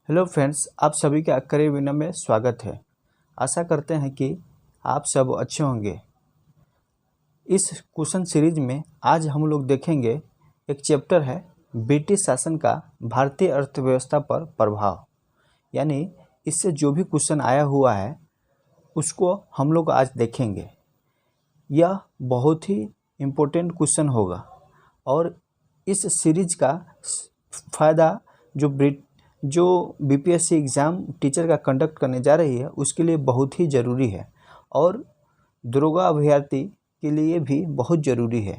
Hello friends, आप सभी का करियर विनर में स्वागत है। आशा करते हैं कि आप सब अच्छे होंगे। इस क्वेश्चन सीरीज में आज हम लोग देखेंगे, एक चैप्टर है ब्रिटिश शासन का भारतीय अर्थव्यवस्था पर प्रभाव। यानी इससे जो भी क्वेश्चन आया हुआ है उसको हम लोग आज देखेंगे। यह बहुत ही इम्पोर्टेंट क्वेश्चन होगा और इस सीरीज का फ़ायदा जो बीपीएससी एग्ज़ाम टीचर का कंडक्ट करने जा रही है उसके लिए बहुत ही ज़रूरी है और दरोगा अभ्यर्थी के लिए भी बहुत ज़रूरी है।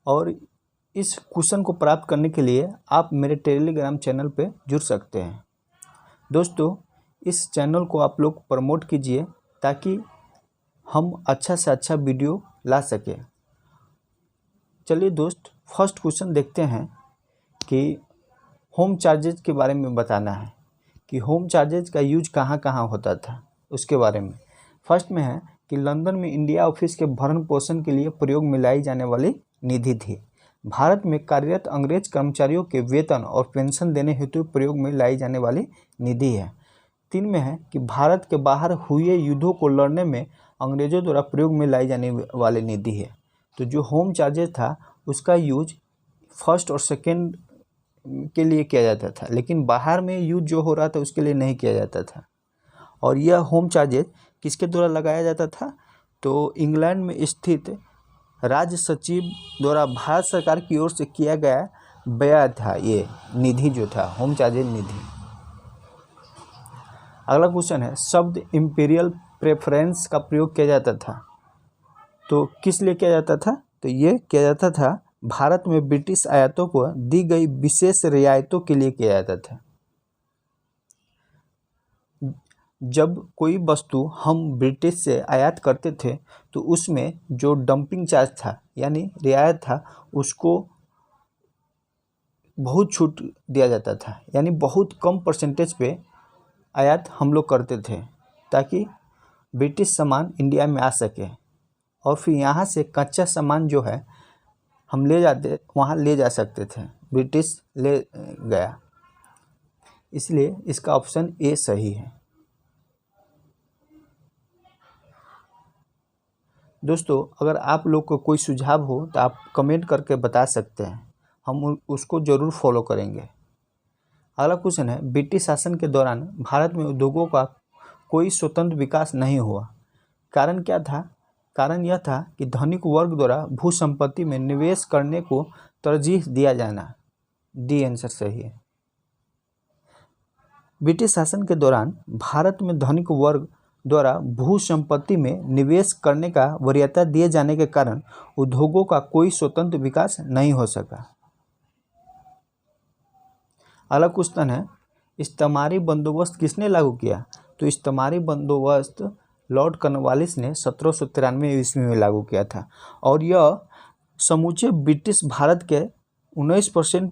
और इस क्वेश्चन को प्राप्त करने के लिए आप मेरे टेलीग्राम चैनल पे जुड़ सकते हैं। दोस्तों, इस चैनल को आप लोग प्रमोट कीजिए ताकि हम अच्छा से अच्छा वीडियो ला सकें। चलिए दोस्त, फर्स्ट क्वेश्चन देखते हैं कि होम चार्जेज के बारे में बताना है कि होम चार्जेज का यूज कहाँ कहाँ होता था, उसके बारे में। फर्स्ट में है कि लंदन में इंडिया ऑफिस के भरण पोषण के लिए प्रयोग में लाई जाने वाली निधि थी। भारत में कार्यरत अंग्रेज कर्मचारियों के वेतन और पेंशन देने हेतु प्रयोग में लाई जाने वाली निधि है। 3 में है कि भारत के बाहर हुए युद्धों को लड़ने में अंग्रेजों द्वारा प्रयोग में लाई जाने वाली निधि है। तो जो होम चार्जेज था उसका यूज फर्स्ट और सेकेंड के लिए किया जाता था, लेकिन बाहर में यूज जो हो रहा था उसके लिए नहीं किया जाता था। और यह होम चार्जेज किसके द्वारा लगाया जाता था? तो इंग्लैंड में स्थित राज्य सचिव द्वारा भारत सरकार की ओर से किया गया व्यय था। ये निधि जो था होम चार्जेज निधि। अगला क्वेश्चन है, शब्द इंपीरियल प्रेफरेंस का प्रयोग किया जाता था तो किस लिए किया जाता था? तो ये किया जाता था भारत में ब्रिटिश आयातों को दी गई विशेष रियायतों के लिए किया जाता था। जब कोई वस्तु हम ब्रिटिश से आयात करते थे तो उसमें जो डंपिंग चार्ज था यानी रियायत था, उसको बहुत छूट दिया जाता था। यानी बहुत कम परसेंटेज पे आयात हम लोग करते थे ताकि ब्रिटिश सामान इंडिया में आ सके और फिर यहाँ से कच्चा सामान जो है हम वहाँ ले जा सकते थे। ब्रिटिश ले गया, इसलिए इसका ऑप्शन ए सही है। दोस्तों, अगर आप लोग को कोई सुझाव हो तो आप कमेंट करके बता सकते हैं, हम उसको ज़रूर फॉलो करेंगे। अगला क्वेश्चन है, ब्रिटिश शासन के दौरान भारत में उद्योगों का कोई स्वतंत्र विकास नहीं हुआ। कारण क्या था? कारण यह था कि धनिक वर्ग द्वारा भू संपत्ति में निवेश करने को तरजीह दिया जाना। डी आंसर सही है। ब्रिटिश शासन के दौरान भारत में धनिक वर्ग द्वारा भू संपत्ति में निवेश करने का वरीयता दिए जाने के कारण उद्योगों का कोई स्वतंत्र विकास नहीं हो सका। अगला क्वेश्चन है, इस्तेमारी बंदोबस्त किसने लागू किया? तो इस्तेमारी बंदोबस्त लॉर्ड कॉर्नवालिस ने 1793 ईस्वी में लागू किया था और यह समूचे ब्रिटिश भारत के 19%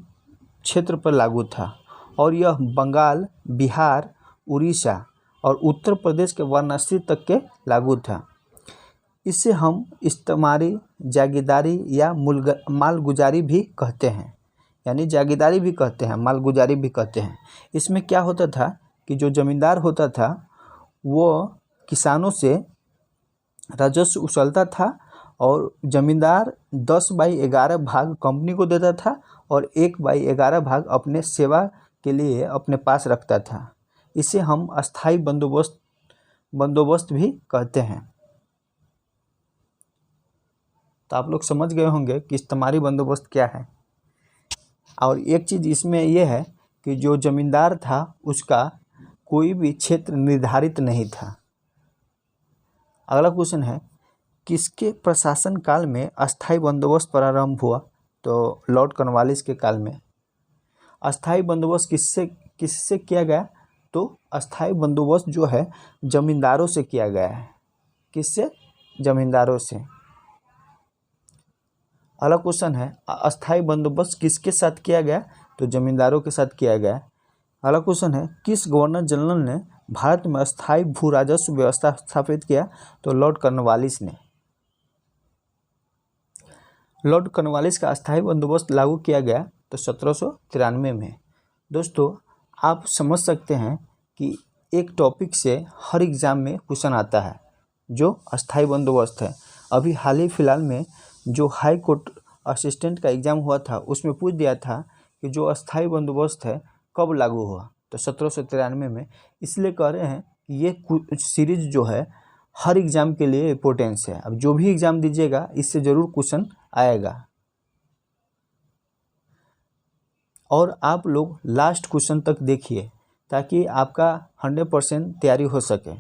क्षेत्र पर लागू था और यह बंगाल, बिहार, उड़ीसा और उत्तर प्रदेश के वाराणसी तक के लागू था। इसे हम इस्तेमारी, जागीरदारी या मालगुजारी भी कहते हैं। यानी जागीरदारी भी कहते हैं, मालगुजारी भी कहते हैं। इसमें क्या होता था कि जो जमींदार होता था वो किसानों से राजस्व उछलता था और जमींदार 10/11 भाग कंपनी को देता था और 1/11 भाग अपने सेवा के लिए अपने पास रखता था। इसे हम अस्थाई बंदोबस्त भी कहते हैं। तो आप लोग समझ गए होंगे कि इस्तेमारी बंदोबस्त क्या है। और एक चीज़ इसमें यह है कि जो जमींदार था उसका कोई भी क्षेत्र निर्धारित नहीं था। अगला क्वेश्चन है, किसके प्रशासन काल में अस्थाई बंदोबस्त प्रारंभ हुआ? तो लॉर्ड कॉर्नवालिस के काल में। अस्थाई बंदोबस्त किससे किया गया? तो अस्थाई बंदोबस्त जो है जमींदारों से किया गया है। किससे? जमींदारों से। अगला क्वेश्चन है, अस्थाई बंदोबस्त किसके साथ किया गया? तो जमींदारों के साथ किया गया। अगला क्वेश्चन है, किस गवर्नर जनरल ने भारत में अस्थाई भू राजस्व व्यवस्था स्थापित किया? तो लॉर्ड कॉर्नवालिस ने। लॉर्ड कॉर्नवालिस का अस्थाई बंदोबस्त लागू किया गया तो 1793 में। दोस्तों आप समझ सकते हैं कि एक टॉपिक से हर एग्ज़ाम में क्वेश्चन आता है जो अस्थाई बंदोबस्त है। अभी हाल ही फिलहाल में जो हाई कोर्ट असिस्टेंट का एग्ज़ाम हुआ था उसमें पूछ दिया था कि जो अस्थाई बंदोबस्त है कब लागू हुआ, तो 1793 में। इसलिए कह रहे हैं कि ये सीरीज जो है हर एग्ज़ाम के लिए इम्पोर्टेंस है। अब जो भी एग्ज़ाम दीजिएगा इससे ज़रूर क्वेश्चन आएगा और आप लोग लास्ट क्वेश्चन तक देखिए ताकि आपका 100% तैयारी हो सके।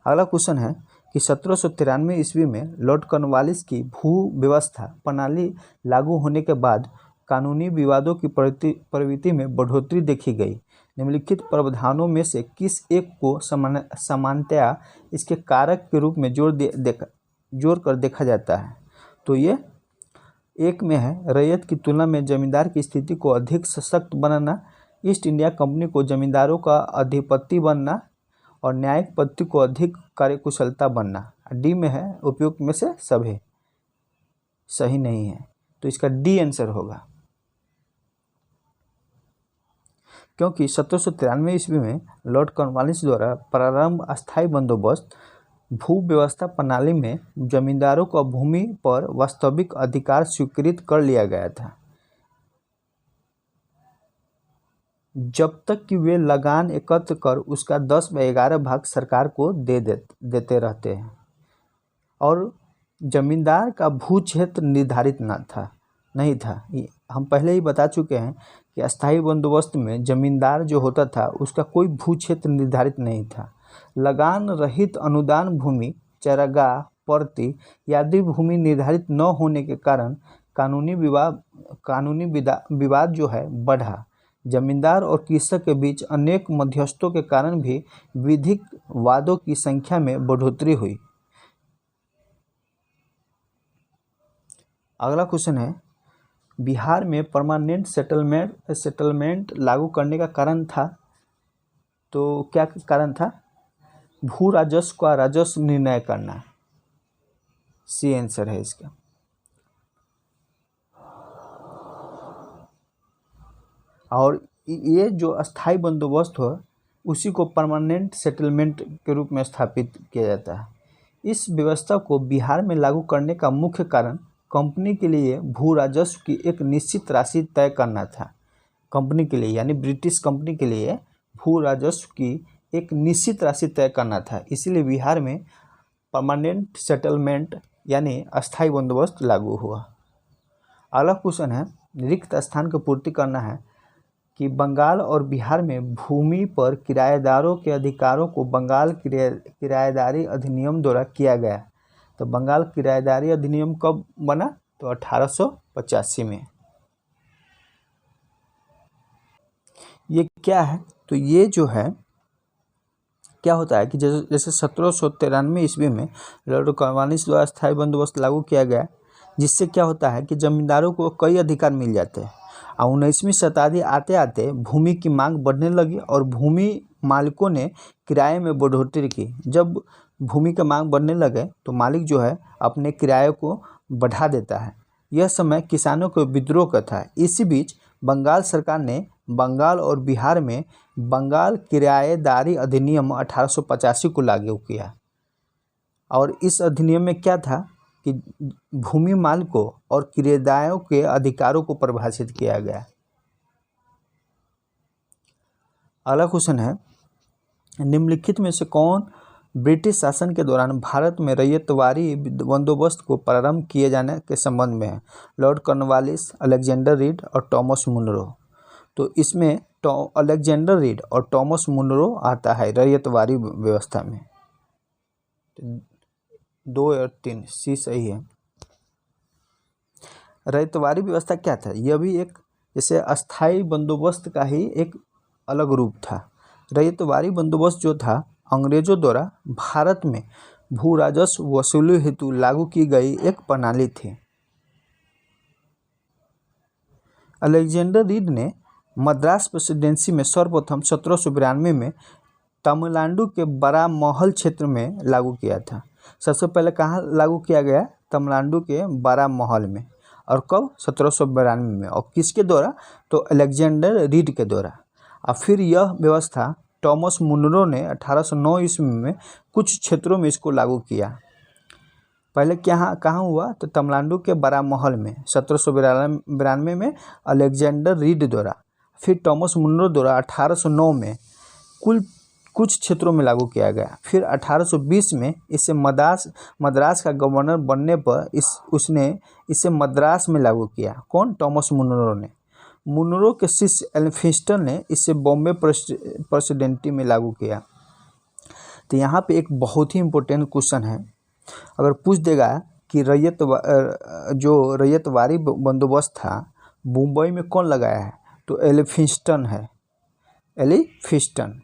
अगला क्वेश्चन है कि 1793 ईस्वी में लॉर्ड कॉर्नवालिस की भू व्यवस्था प्रणाली लागू होने के बाद कानूनी विवादों की प्रवृत्ति में बढ़ोतरी देखी गई। निम्नलिखित प्रावधानों में से किस एक को सामान्यतया इसके कारक के रूप में जोड़ कर देखा जाता है? तो ये एक में है रैयत की तुलना में जमींदार की स्थिति को अधिक सशक्त बनाना, ईस्ट इंडिया कंपनी को जमींदारों का अधिपति बनना और न्यायिक पद्धति को अधिक कार्यकुशलता बनना। डी में है उपयुक्त में से सभी सही नहीं है, तो इसका डी आंसर होगा। क्योंकि 1793 ईस्वी में लॉर्ड कॉर्नवालिस द्वारा प्रारंभ अस्थायी बंदोबस्त भू व्यवस्था प्रणाली में जमींदारों को भूमि पर वास्तविक अधिकार स्वीकृत कर लिया गया था जब तक कि वे लगान एकत्र कर उसका 10/11 भाग सरकार को देते रहते हैं और जमींदार का भू क्षेत्र निर्धारित नहीं था। हम पहले ही बता चुके हैं कि अस्थायी बंदोबस्त में जमींदार जो होता था उसका कोई भू क्षेत्र निर्धारित नहीं था। लगान रहित अनुदान भूमि, चारागाह, परती आदि भूमि निर्धारित न होने के कारण कानूनी विवाद जो है बढ़ा। जमींदार और कृषक के बीच अनेक मध्यस्थों के कारण भी विधिक वादों की संख्या में बढ़ोतरी हुई। अगला क्वेश्चन है बिहार में परमानेंट सेटलमेंट लागू करने का कारण था, तो क्या कारण था? भू राजस्व का राजस्व निर्णय करना, सी आंसर है इसका। और ये जो अस्थाई बंदोबस्त हो उसी को परमानेंट सेटलमेंट के रूप में स्थापित किया जाता है। इस व्यवस्था को बिहार में लागू करने का मुख्य कारण कंपनी के लिए भू राजस्व की एक निश्चित राशि तय करना था। कंपनी के लिए यानी ब्रिटिश कंपनी के लिए भू राजस्व की एक निश्चित राशि तय करना था, इसीलिए बिहार में परमानेंट सेटलमेंट यानी अस्थाई बंदोबस्त लागू हुआ। अगला क्वेश्चन है रिक्त स्थान की पूर्ति करना है कि बंगाल और बिहार में भूमि पर किराएदारों के अधिकारों को बंगाल किराएदारी अधिनियम द्वारा किया गया। तो बंगाल किराएदारी अधिनियम कब बना? तो 1885 में। ये क्या है? तो ये जो है क्या होता है कि जैसे 1793 ईस्वी में लॉर्ड कॉर्नवालिस द्वारा स्थायी बंदोबस्त लागू किया गया, जिससे क्या होता है कि जमींदारों को कई अधिकार मिल जाते हैं। और 19वीं शताब्दी आते आते भूमि की मांग बढ़ने लगी और भूमि मालिकों ने किराए में बढ़ोतरी की। जब भूमि का मांग बढ़ने लगे तो मालिक जो है अपने किराए को बढ़ा देता है। यह समय किसानों के विद्रोह का था। इसी बीच बंगाल सरकार ने बंगाल और बिहार में बंगाल किराएदारी अधिनियम 1885 को लागू किया। और इस अधिनियम में क्या था कि भूमि मालिकों और किराएदारों के अधिकारों को परिभाषित किया गया। अगला क्वेश्चन है निम्नलिखित में से कौन ब्रिटिश शासन के दौरान भारत में रैयतवारी बंदोबस्त को प्रारंभ किए जाने के संबंध में है? लॉर्ड कॉर्नवालिस, अलेक्जेंडर रीड और थॉमस मुनरो। तो इसमें अलेक्जेंडर रीड और थॉमस मुनरो आता है रैयतवारी व्यवस्था में। 2 और 3 सी सही है। रैयतवारी व्यवस्था क्या था? यह भी एक जैसे अस्थाई बंदोबस्त का ही एक अलग रूप था। रैयतवारी बंदोबस्त जो था अंग्रेजों द्वारा भारत में भू राजस्व वसूली हेतु लागू की गई एक प्रणाली थी। अलेक्जेंडर रीड ने मद्रास प्रेसिडेंसी में सर्वप्रथम 1792 में तमिलनाडु के बड़ा महल क्षेत्र में लागू किया था। सबसे पहले कहाँ लागू किया गया? तमिलनाडु के बड़ा महल में। और कब 1792 में, और किसके द्वारा, तो अलेक्जेंडर रीड के द्वारा। और फिर यह व्यवस्था टॉमस मुनरो ने 1809 ईस्वी में कुछ क्षेत्रों में इसको लागू किया। पहले कहाँ हुआ, तो तमिलनाडु के बरामहल में 1792 में अलेक्जेंडर रीड द्वारा, फिर टॉमस मुनरो द्वारा 1809 में कुछ क्षेत्रों में लागू किया गया। फिर 1820 में इसे मद्रास का गवर्नर बनने पर उसने इसे मद्रास में लागू किया। कौन, टॉमस मुनरो ने। मुनरो के शिष्य एल्फिंस्टन ने इसे बॉम्बे प्रेसिडेंसी में लागू किया। तो यहाँ पे एक बहुत ही इम्पोर्टेंट क्वेश्चन है, अगर पूछ देगा कि जो रैयतवारी बंदोबस्त था मुंबई में कौन लगाया है, तो एल्फिंस्टन है, एल्फिंस्टन।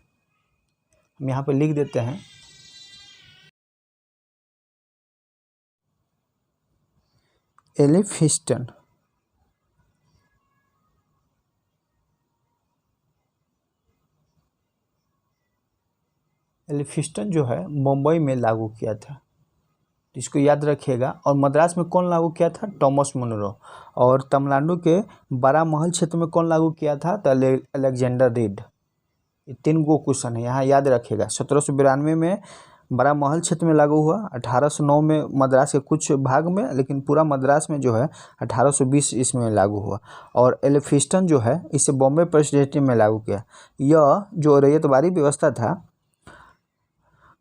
हम यहाँ पे लिख देते हैं एल्फिंस्टन। एल्फिंस्टन जो है मुंबई में लागू किया था, तो इसको याद रखिएगा। और मद्रास में कौन लागू किया था, टॉमस मुनरो। और तमिलनाडु के बरामहल क्षेत्र में कौन लागू किया था, तो अलेक्जेंडर रीड। ये 3 गो क्वेश्चन है, यहाँ याद रखिएगा। 1792 में बरामहल क्षेत्र में लागू हुआ, 1809 में मद्रास के कुछ भाग में, लेकिन पूरा मद्रास में जो है 1820 इसमें लागू हुआ। और एल्फिंस्टन जो है इसे बॉम्बे प्रेसिडेंसी में लागू किया। यह जो रैयतवारी व्यवस्था था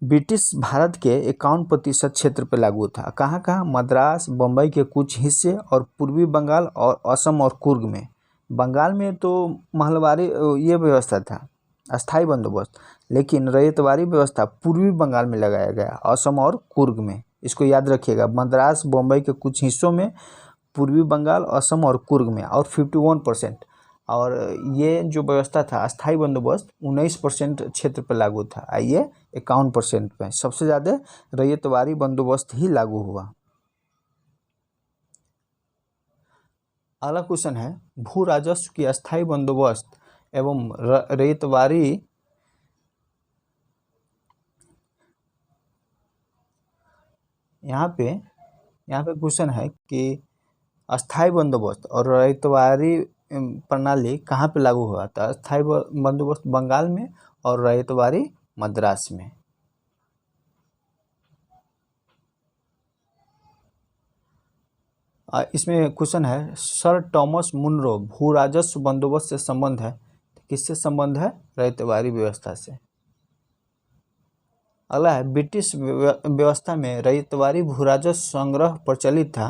ब्रिटिश भारत के 51% क्षेत्र पर लागू था। कहाँ कहाँ, मद्रास, बम्बई के कुछ हिस्से और पूर्वी बंगाल और असम और कुर्ग में। बंगाल में तो महलवारी ये व्यवस्था था, अस्थाई बंदोबस्त, लेकिन रैयतवारी व्यवस्था पूर्वी बंगाल में लगाया गया, असम और कुर्ग में। इसको याद रखिएगा, मद्रास, बम्बई के कुछ हिस्सों में, पूर्वी बंगाल, असम और कुर्ग में, और 51%। और ये जो व्यवस्था था अस्थाई बंदोबस्त 19% क्षेत्र पर लागू था, ये 51% पे। सबसे ज़्यादा रैयतवारी बंदोबस्त ही लागू हुआ। अगला क्वेश्चन है, भू राजस्व की अस्थाई बंदोबस्त एवं रैयतवारी यहाँ पे क्वेश्चन है कि अस्थाई बंदोबस्त और रैयतवारी प्रणाली कहाँ पे लागू हुआ था। अस्थाई बंदोबस्त बंगाल में और रैयतवारी मद्रास में। इसमें क्वेश्चन है, सर टॉमस मुनरो भू राजस्व बंदोबस्त से संबंध है, किससे संबंध है, रैयतवारी व्यवस्था से। अगला है, ब्रिटिश व्यवस्था में रैयतवारी भू राजस्व संग्रह प्रचलित था।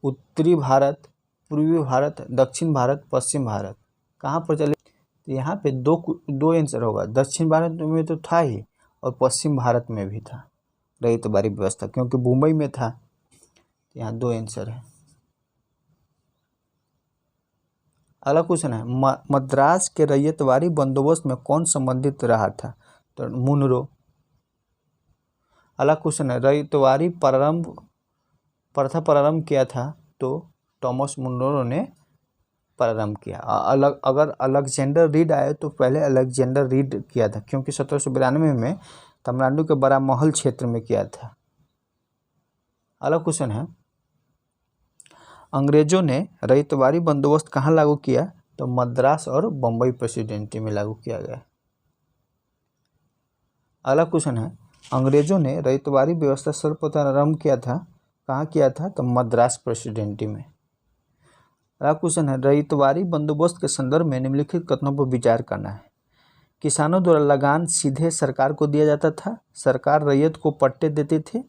उत्तरी भारत, पूर्वी भारत, दक्षिण भारत, पश्चिम भारत, कहाँ प्रचलित। तो यहाँ पे दो आंसर होगा, दक्षिण भारत में तो था ही और पश्चिम भारत में भी था रैयतवारी व्यवस्था, क्योंकि मुंबई में था। यहाँ 2 आंसर है। अगला क्वेश्चन है, मद्रास के रैयतवारी बंदोबस्त में कौन संबंधित रहा था, तो मुनरो। अगला क्वेश्चन है, रैयतवारी प्रथा प्रारंभ किया था, तो टॉमस मुनरो ने प्रारंभ किया। अगर अलेक्जेंडर रीड आए तो पहले अलेक्जेंडर रीड किया था, क्योंकि 1792 में तमिलनाडु के बरामहल क्षेत्र में किया था। अगला क्वेश्चन है, अंग्रेजों ने रैयतवारी बंदोबस्त कहाँ लागू किया, तो मद्रास और बम्बई प्रेसिडेंसी में लागू किया गया। अगला क्वेश्चन है, अंग्रेजों ने रैयतवारी व्यवस्था सर्वप्रथम आरंभ किया था, कहाँ किया था, तो मद्रास प्रेसिडेंसी में। अगला क्वेश्चन है, रैयतवारी बंदोबस्त के संदर्भ में निम्नलिखित कथनों पर विचार करना है। किसानों द्वारा लगान सीधे सरकार को दिया जाता था, सरकार रैयत को पट्टे देते थे,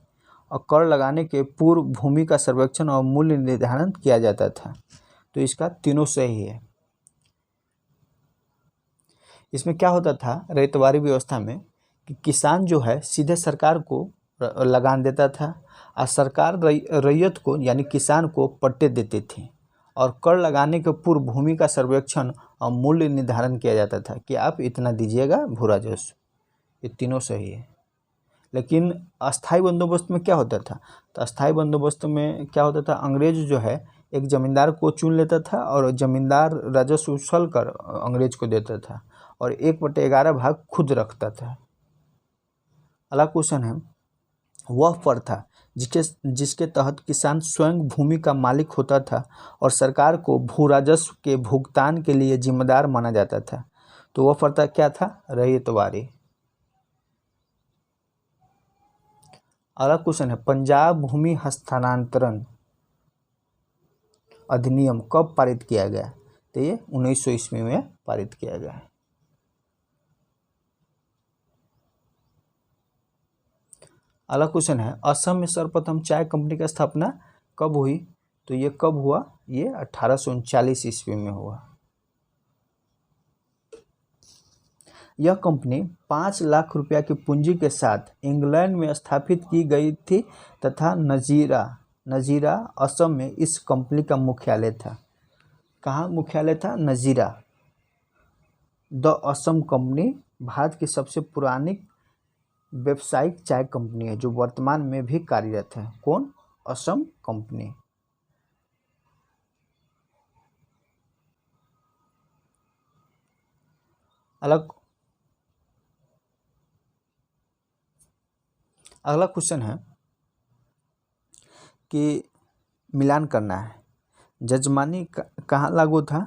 और कर लगाने के पूर्व भूमि का सर्वेक्षण और मूल्य निर्धारण किया जाता था। तो इसका तीनों सही है। इसमें क्या होता था रैयतवारी व्यवस्था में कि किसान जो है सीधे सरकार को लगान देता था, और सरकार रैयत को यानी किसान को पट्टे देते थे, और कर लगाने के पूर्व भूमि का सर्वेक्षण और मूल्य निर्धारण किया जाता था कि आप इतना दीजिएगा भू राजस्व। ये तीनों सही है। लेकिन अस्थाई बंदोबस्त में क्या होता था, तो अस्थाई बंदोबस्त में क्या होता था, अंग्रेज जो है एक जमींदार को चुन लेता था, और जमींदार राजस्व उछल कर अंग्रेज को देता था, और 1/11 भाग खुद रखता था। अगला क्वेश्चन है, वह कर था जिसके तहत किसान स्वयं भूमि का मालिक होता था और सरकार को भू राजस्व के भुगतान के लिए जिम्मेदार माना जाता था। तो वह प्रथा क्या था? रैयतवाड़ी। अगला क्वेश्चन है, पंजाब भूमि हस्तांतरण अधिनियम कब पारित किया गया? तो ये 1900 ईस्वी में पारित किया गया है। अगला क्वेश्चन है, असम में सर्वप्रथम चाय कंपनी की स्थापना कब हुई? तो ये कब हुआ? ये 1839 ईस्वी में हुआ। यह कंपनी 5 लाख रुपया की पूंजी के साथ इंग्लैंड में स्थापित की गई थी तथा नजीरा असम में इस कंपनी का मुख्यालय था। कहाँ मुख्यालय था? नजीरा। द असम कंपनी भारत की सबसे पुरानी व्यावसायिक चाय कंपनी है जो वर्तमान में भी कार्यरत है। कौन? असम कंपनी। अगला क्वेश्चन है कि मिलान करना है। जजमानी कहाँ लागू था?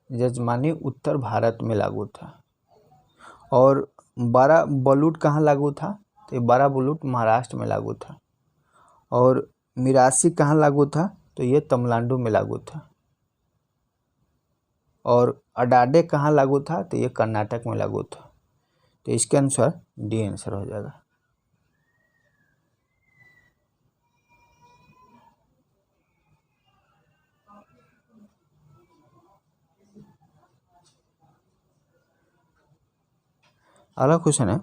जजमानी उत्तर भारत में लागू था। और बारह बलूट कहाँ लागू था? तो बारह बलूट महाराष्ट्र में लागू था। और मिरासी कहाँ लागू था? तो ये तमिलनाडु में लागू था। और अडाडे कहाँ लागू था? तो ये कर्नाटक में लागू था। तो इसके अनुसार डी आंसर हो जाएगा। अगला क्वेश्चन है,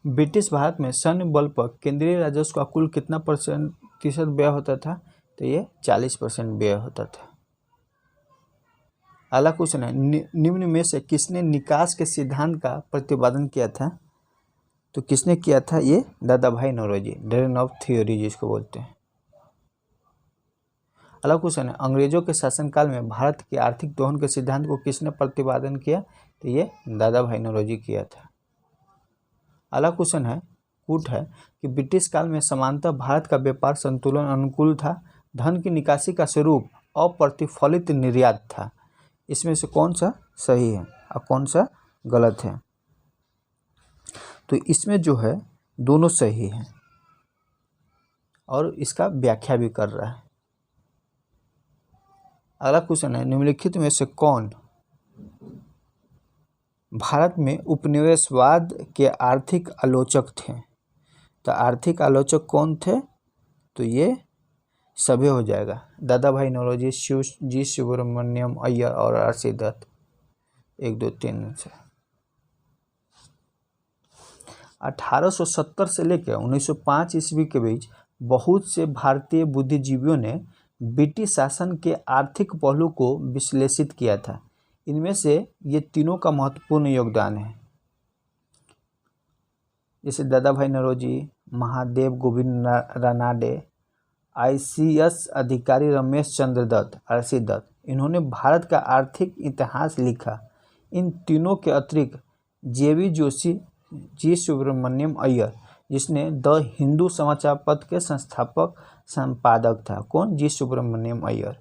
ब्रिटिश भारत में सैन्य बल पर केंद्रीय राजस्व का कुल कितना प्रतिशत व्यय होता था? तो ये 40% व्यय होता था। अगला क्वेश्चन है, निम्न में से किसने निकास के सिद्धांत का प्रतिपादन किया था? तो किसने किया था? ये दादा भाई नौरोजी, ड्रेन ऑफ थ्योरी जिसको बोलते हैं। अगला क्वेश्चन है, अंग्रेजों के शासनकाल में भारत के आर्थिक दोहन के सिद्धांत को किसने प्रतिपादन किया? तो ये दादा भाई नौरोजी किया था। अगला क्वेश्चन है, कूट है कि ब्रिटिश काल में सामान्यतः भारत का व्यापार संतुलन अनुकूल था। धन की निकासी का स्वरूप अप्रतिफलित निर्यात था। इसमें से कौन सा सही है और कौन सा गलत है? तो इसमें जो है दोनों सही है और इसका व्याख्या भी कर रहा है। अगला क्वेश्चन है, निम्नलिखित में से कौन भारत में उपनिवेशवाद के आर्थिक आलोचक थे? तो आर्थिक आलोचक कौन थे? तो ये सभी हो जाएगा, दादा भाई नौरोजी, जी सुब्रमण्यम अय्यर और आर.सी. दत्त। 1 2 3 से 1870 से लेकर 1905 ईस्वी के बीच बहुत से भारतीय बुद्धिजीवियों ने ब्रिटिश शासन के आर्थिक पहलू को विश्लेषित किया था। इनमें से ये तीनों का महत्वपूर्ण योगदान है, जैसे दादा भाई नौरोजी, महादेव गोविंद रानाडे, ICS अधिकारी रमेश चंद्र दत्त, आर.सी. दत्त। इन्होंने भारत का आर्थिक इतिहास लिखा। इन तीनों के अतिरिक्त J.V. जोशी, जी सुब्रमण्यम अय्यर, जिसने द हिंदू समाचार पत्र के संस्थापक संपादक था। कौन? जी सुब्रमण्यम अय्यर।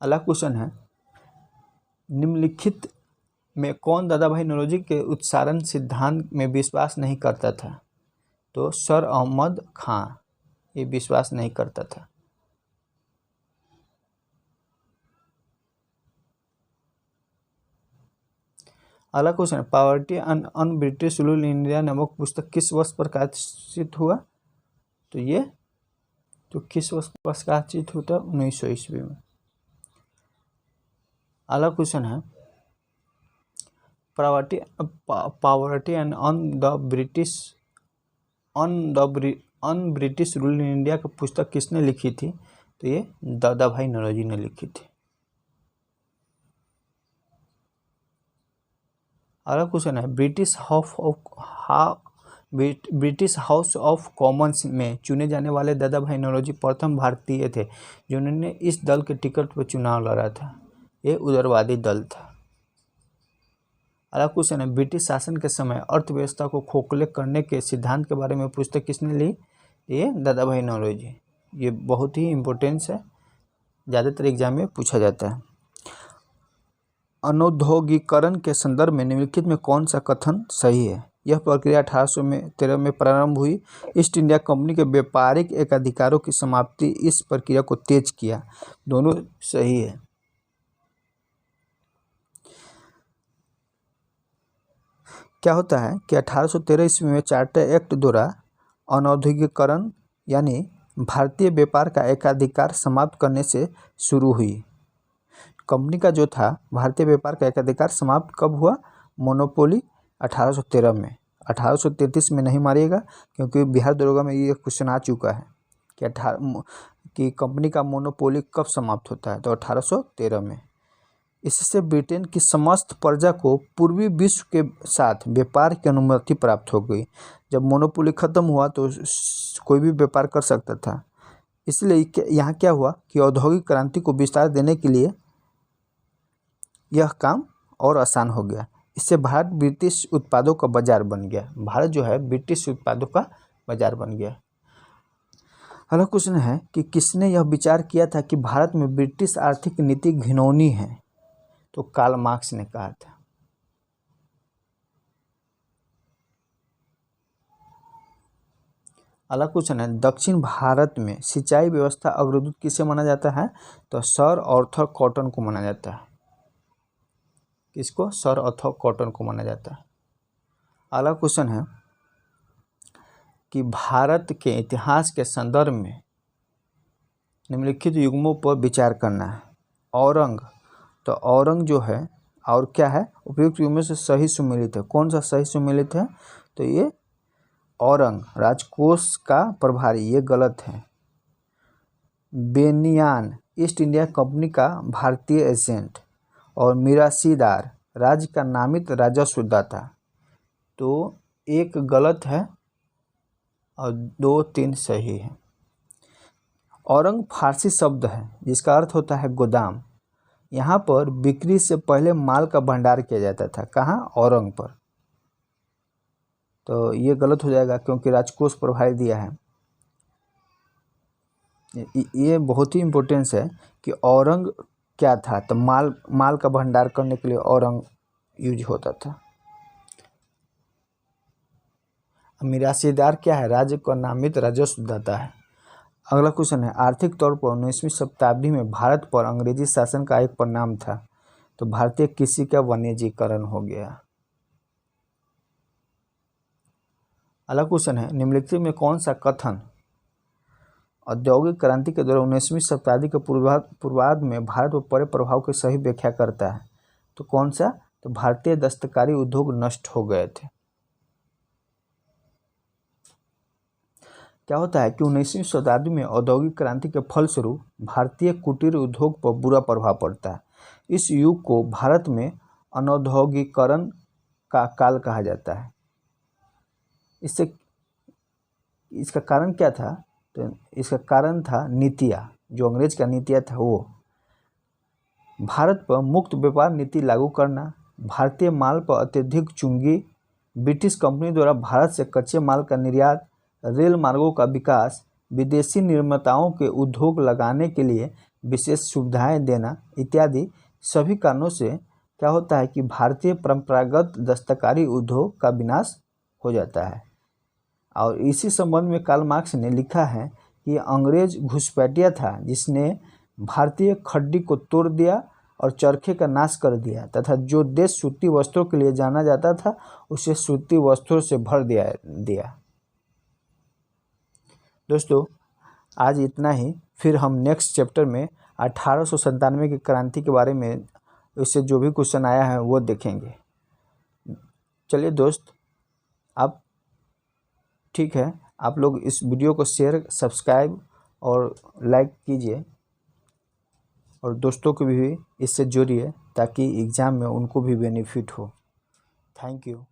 अगला क्वेश्चन है, निम्नलिखित में कौन दादा भाई नौरोजी के उत्सारण सिद्धांत में विश्वास नहीं करता था? तो सर अहमद खां ये विश्वास नहीं करता था। अगला क्वेश्चन है, poverty and un British rule in India नामक पुस्तक किस वर्ष प्रकाशित हुआ? तो ये किस वर्ष प्रकाशित हुआ? 1900 ईस्वी में। अगला क्वेश्चन है, poverty and un British rule in India की पुस्तक किसने लिखी थी? तो ये दादा भाई नौरोजी ने लिखी थी। अगला क्वेश्चन है, ब्रिटिश हाउस ऑफ कॉमन्स में चुने जाने वाले दादा भाई नौरोजी प्रथम भारतीय थे जिन्होंने इस दल के टिकट पर चुनाव लड़ा था। ये उदारवादी दल था। अगला क्वेश्चन है, ब्रिटिश शासन के समय अर्थव्यवस्था को खोखले करने के सिद्धांत के बारे में पुस्तक किसने ली? ये दादा भाई नौरोजी। ये बहुत ही इम्पोर्टेंस है, ज़्यादातर एग्जाम में पूछा जाता है। अनौद्योगिकरण के संदर्भ में निम्नलिखित में कौन सा कथन सही है? यह प्रक्रिया 1813 में प्रारंभ हुई। ईस्ट इंडिया कंपनी के व्यापारिक एकाधिकारों की समाप्ति इस प्रक्रिया को तेज किया। दोनों सही है। क्या होता है कि 1813 ईस्वी में चार्टर एक्ट द्वारा अनौद्योगिकरण यानी भारतीय व्यापार का एकाधिकार समाप्त करने से शुरू हुई। कंपनी का जो था भारतीय व्यापार का एकाधिकार समाप्त कब हुआ? मोनोपोली 1813 में। 1833 में नहीं मारिएगा, क्योंकि बिहार दरोगा में ये क्वेश्चन आ चुका है कि कंपनी का मोनोपोली कब समाप्त होता है, तो 1813 में। इससे ब्रिटेन की समस्त प्रजा को पूर्वी विश्व के साथ व्यापार की अनुमति प्राप्त हो गई। जब मोनोपोली खत्म हुआ तो कोई भी व्यापार कर सकता था। इसलिए यहाँ क्या हुआ कि औद्योगिक क्रांति को विस्तार देने के लिए यह काम और आसान हो गया। इससे भारत ब्रिटिश उत्पादों का बाजार बन गया। भारत जो है ब्रिटिश उत्पादों का बाजार बन गया। अगला क्वेश्चन है कि किसने यह विचार किया था कि भारत में ब्रिटिश आर्थिक नीति घिनौनी है? तो कार्ल मार्क्स ने कहा था। अगला क्वेश्चन है, दक्षिण भारत में सिंचाई व्यवस्था अग्रदूत किसे माना जाता है? तो सर आर्थर कॉटन को माना जाता है। किसको? सर आर्थर कॉटन को माना जाता है। अगला क्वेश्चन है कि भारत के इतिहास के संदर्भ में निम्नलिखित युग्मों पर विचार करना है। औरंग, तो औरंग जो है और क्या है? उपयुक्त युग्मों से सही सुमेलित है। कौन सा सही सुमेलित है? तो ये औरंग राजकोष का प्रभारी, ये गलत है। बेनियान ईस्ट इंडिया कंपनी का भारतीय एजेंट। और मिरासीदार राज्य का नामित राजस्व दाता। तो एक गलत है और 2-3 सही है। औरंग फारसी शब्द है जिसका अर्थ होता है गोदाम। यहाँ पर बिक्री से पहले माल का भंडार किया जाता था। कहाँ? औरंग पर। तो ये गलत हो जाएगा क्योंकि राजकोष प्रभारी दिया है। ये बहुत ही इम्पोर्टेंस है कि औरंग क्या था, तो माल का भंडार करने के लिए औरंग यूज होता था। मिरासीदार क्या है? राज्य का नामित राजस्व दाता है। अगला क्वेश्चन है, आर्थिक तौर पर 19वीं शताब्दी में भारत पर अंग्रेजी शासन का एक परिणाम था। तो भारतीय कृषि का वाणिज्यीकरण हो गया। अगला क्वेश्चन है, निम्नलिखित में कौन सा कथन औद्योगिक क्रांति के दौरान 19वीं शताब्दी के पूर्वार्ध में भारत पर पड़े प्रभाव की सही व्याख्या करता है? तो कौन सा? तो भारतीय दस्तकारी उद्योग नष्ट हो गए थे। क्या होता है कि 19वीं शताब्दी में औद्योगिक क्रांति के फलस्वरूप भारतीय कुटीर उद्योग पर बुरा प्रभाव पड़ता है। इस युग को भारत में अनौद्योगिकरण का काल कहा जाता है। इसका कारण क्या था? तो इसका कारण था नीतियाँ, जो अंग्रेज का नीतियाँ था वो। भारत पर मुक्त व्यापार नीति लागू करना, भारतीय माल पर अत्यधिक चुंगी, ब्रिटिश कंपनी द्वारा भारत से कच्चे माल का निर्यात, रेल मार्गों का विकास, विदेशी निर्माताओं के उद्योग लगाने के लिए विशेष सुविधाएं देना इत्यादि सभी कारणों से क्या होता है कि भारतीय परंपरागत दस्तकारी उद्योग का विनाश हो जाता है। और इसी संबंध में कार्ल मार्क्स ने लिखा है कि अंग्रेज घुसपैठिया था जिसने भारतीय खड्डी को तोड़ दिया और चरखे का नाश कर दिया तथा जो देश सूती वस्त्रों के लिए जाना जाता था उसे सूती वस्त्रों से भर दिया। दोस्तों आज इतना ही। फिर हम नेक्स्ट चैप्टर में 1897 की क्रांति के बारे में उससे जो भी क्वेश्चन आया है वो देखेंगे। चलिए दोस्त, आप ठीक है, आप लोग इस वीडियो को शेयर, सब्सक्राइब और लाइक कीजिए और दोस्तों को भी इससे जोड़िए ताकि एग्ज़ाम में उनको भी बेनिफिट हो। Thank you.